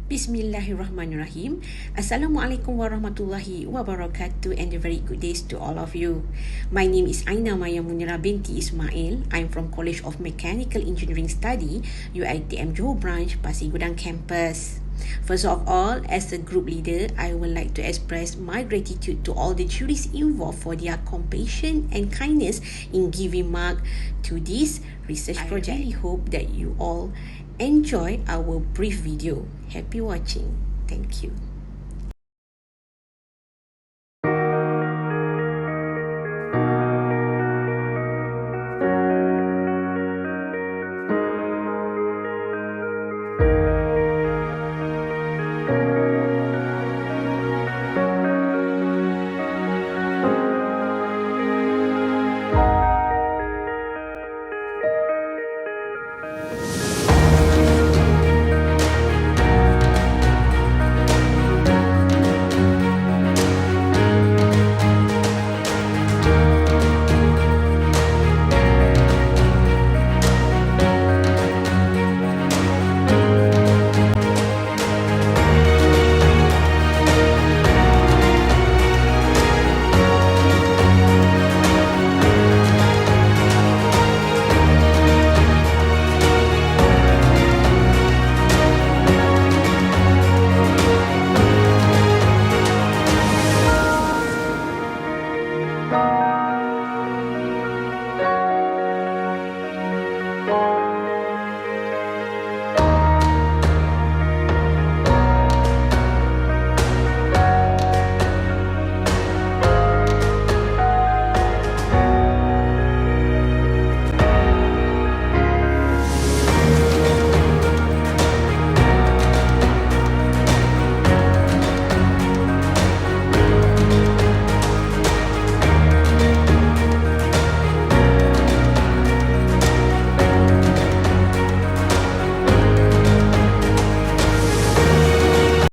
Bismillahirrahmanirrahim. Assalamualaikum warahmatullahi wabarakatuh and a very good days to all of you. My name is Aina Maya Munira binti Ismail. I'm from College of Mechanical Engineering Study, UiTM Johor Branch, Pasir Gudang Campus. First of all, as a group leader, I would like to express my gratitude to all the juries involved for their compassion and kindness in giving mark to this research project. I really hope that you all enjoy our brief video. Happy watching. Thank you.